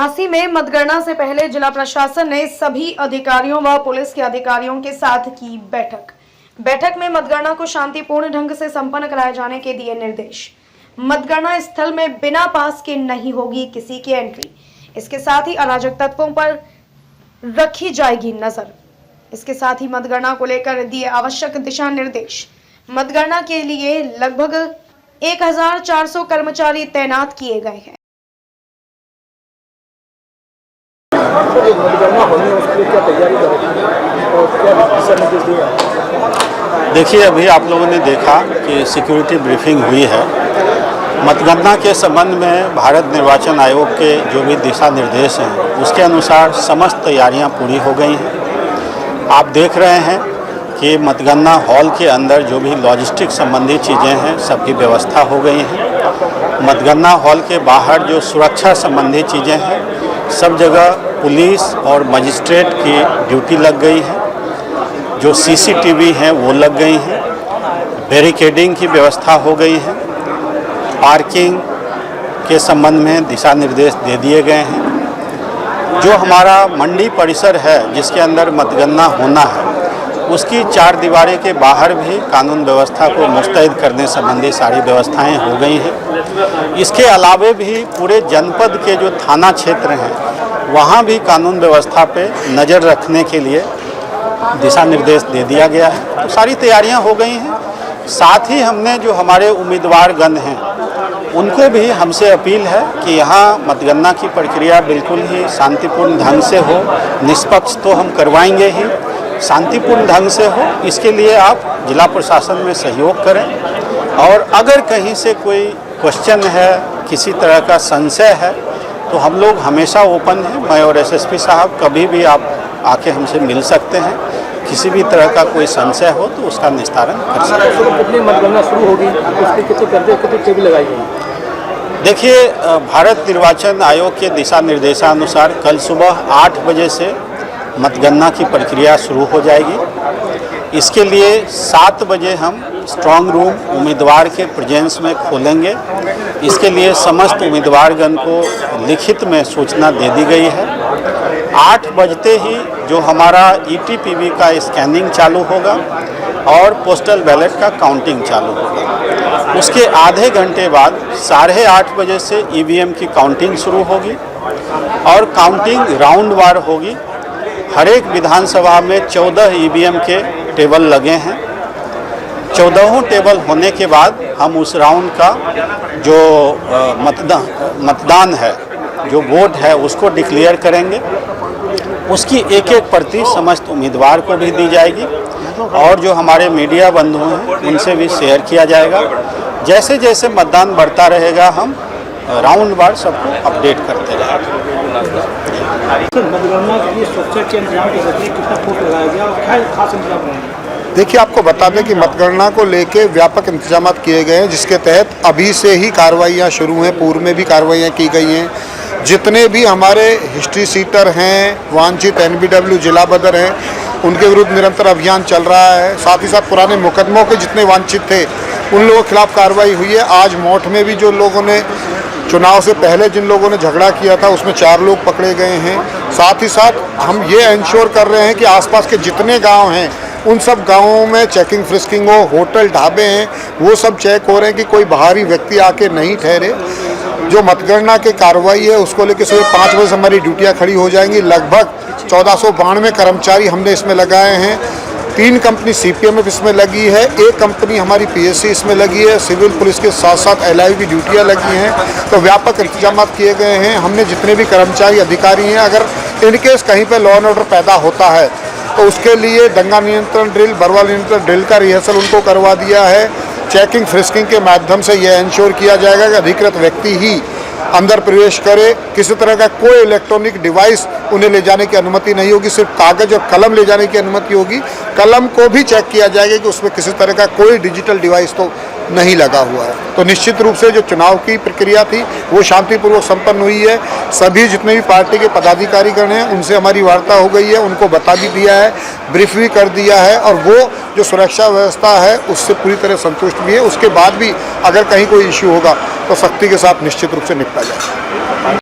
झांसी में मतगणना से पहले जिला प्रशासन ने सभी अधिकारियों व पुलिस के अधिकारियों के साथ की बैठक में मतगणना को शांतिपूर्ण ढंग से संपन्न कराए जाने के दिए निर्देश। मतगणना स्थल में बिना पास के नहीं होगी किसी की एंट्री। इसके साथ ही अराजक तत्वों पर रखी जाएगी नजर। इसके साथ ही मतगणना को लेकर दिए आवश्यक दिशा निर्देश। मतगणना के लिए लगभग 1400 कर्मचारी तैनात किए गए हैं। देखिए, अभी आप लोगों ने देखा कि सिक्योरिटी ब्रीफिंग हुई है। मतगणना के संबंध में भारत निर्वाचन आयोग के जो भी दिशा निर्देश हैं उसके अनुसार समस्त तैयारियां पूरी हो गई हैं। आप देख रहे हैं कि मतगणना हॉल के अंदर जो भी लॉजिस्टिक संबंधी चीज़ें हैं सबकी व्यवस्था हो गई है। मतगणना हॉल के बाहर जो सुरक्षा संबंधी चीज़ें हैं सब जगह पुलिस और मजिस्ट्रेट की ड्यूटी लग गई है। जो सीसीटीवी हैं वो लग गई हैं। बैरिकेडिंग की व्यवस्था हो गई है। पार्किंग के संबंध में दिशा निर्देश दे दिए गए हैं। जो हमारा मंडी परिसर है जिसके अंदर मतगणना होना है उसकी 4 दीवारें के बाहर भी कानून व्यवस्था को मुस्तैद करने संबंधी सारी व्यवस्थाएं हो गई हैं। इसके अलावे भी पूरे जनपद के जो थाना क्षेत्र हैं वहाँ भी कानून व्यवस्था पे नज़र रखने के लिए दिशा निर्देश दे दिया गया है। तो सारी तैयारियां हो गई हैं। साथ ही हमने जो हमारे उम्मीदवारगण हैं उनको भी हमसे अपील है कि यहाँ मतगणना की प्रक्रिया बिल्कुल ही शांतिपूर्ण ढंग से हो। निष्पक्ष तो हम करवाएंगे ही, शांतिपूर्ण ढंग से हो, इसके लिए आप जिला प्रशासन में सहयोग करें। और अगर कहीं से कोई क्वेश्चन है, किसी तरह का संशय है तो हम लोग हमेशा ओपन हैं। मैं और एसएसपी साहब कभी भी आप आके हमसे मिल सकते हैं। किसी भी तरह का कोई संशय हो तो उसका निस्तारण कर सकते हैं। कितनी मतगणना शुरू होगी, उसकी कितनी टेबल लगाई गई? देखिए, भारत निर्वाचन आयोग के दिशा निर्देशानुसार कल सुबह 8 बजे से मतगणना की प्रक्रिया शुरू हो जाएगी। इसके लिए 7 बजे हम स्ट्रांग रूम उम्मीदवार के प्रेजेंस में खोलेंगे। इसके लिए समस्त उम्मीदवारगण को लिखित में सूचना दे दी गई है। 8 बजते ही जो हमारा ईटीपीवी का स्कैनिंग चालू होगा और पोस्टल बैलेट का काउंटिंग चालू होगा। उसके आधे घंटे बाद 8:30 बजे से ईवीएम की काउंटिंग शुरू होगी और काउंटिंग राउंड वार होगी। हर एक विधानसभा में 14 ईवीएम के टेबल लगे हैं। 14 टेबल होने के बाद हम उस राउंड का जो मतदान है, जो वोट है, उसको डिक्लेयर करेंगे। उसकी एक प्रति समस्त उम्मीदवार को भी दी जाएगी और जो हमारे मीडिया बंधु हैं उनसे भी शेयर किया जाएगा। जैसे जैसे मतदान बढ़ता रहेगा हम राउंड वार सबको अपडेट करते रहेंगे। मतगणना के लिए सुरक्षा के इंतजाम के बदले कितना फोर्स लगाया गया और क्या खास इंतजाम रहेंगे? देखिए, आपको बता दें कि मतगणना को लेके व्यापक इंतजाम किए गए हैं, जिसके तहत अभी से ही कार्रवाइयाँ शुरू हैं। पूर्व में भी कार्रवाइयाँ की गई हैं। जितने भी हमारे हिस्ट्री सीटर हैं, वांछित एनबीडब्ल्यू जिला बदर हैं, उनके विरुद्ध निरंतर अभियान चल रहा है। साथ ही साथ पुराने मुकदमों के जितने वांछित थे उन लोगों के खिलाफ कार्रवाई हुई है। आज मौठ में भी जो लोगों ने चुनाव से पहले जिन लोगों ने झगड़ा किया था उसमें 4 लोग पकड़े गए हैं। साथ ही साथ हम ये इंश्योर कर रहे हैं कि आसपास के जितने गांव हैं उन सब गांवों में चेकिंग फ्रिस्किंग हो। होटल ढाबे हैं वो सब चेक हो रहे हैं कि कोई बाहरी व्यक्ति आके नहीं ठहरे। जो मतगणना की कार्रवाई है उसको लेकर सुबह 5 बजे से हमारी ड्यूटियाँ खड़ी हो जाएंगी। लगभग 1492 कर्मचारी हमने इसमें लगाए हैं। 3 कंपनी सीपीएम इसमें लगी है, 1 कंपनी हमारी पीएससी इसमें लगी है। सिविल पुलिस के साथ साथ एलआईयू की ड्यूटियाँ लगी हैं। तो व्यापक इंतजाम किए गए हैं। हमने जितने भी कर्मचारी अधिकारी हैं, अगर इनकेस कहीं पर लॉ एंड ऑर्डर पैदा होता है तो उसके लिए दंगा नियंत्रण ड्रिल, बरवा नियंत्रण ड्रिल का रिहर्सल उनको करवा दिया है। चेकिंग फ्रिस्किंग के माध्यम से यह इंश्योर किया जाएगा कि अधिकृत व्यक्ति ही अंदर प्रवेश करे। किसी तरह का कोई इलेक्ट्रॉनिक डिवाइस उन्हें ले जाने की अनुमति नहीं होगी। सिर्फ कागज और कलम ले जाने की अनुमति होगी। कलम को भी चेक किया जाएगा कि उसमें किसी तरह का कोई डिजिटल डिवाइस तो नहीं लगा हुआ है। तो निश्चित रूप से जो चुनाव की प्रक्रिया थी वो शांतिपूर्वक संपन्न हुई है। सभी जितने भी पार्टी के पदाधिकारीगण हैं उनसे हमारी वार्ता हो गई है, उनको बता भी दिया है, ब्रीफ भी कर दिया है और वो जो सुरक्षा व्यवस्था है उससे पूरी तरह संतुष्ट भी है। उसके बाद भी अगर कहीं कोई इश्यू होगा तो सख्ती के साथ निश्चित रूप से निपटा जाएगा।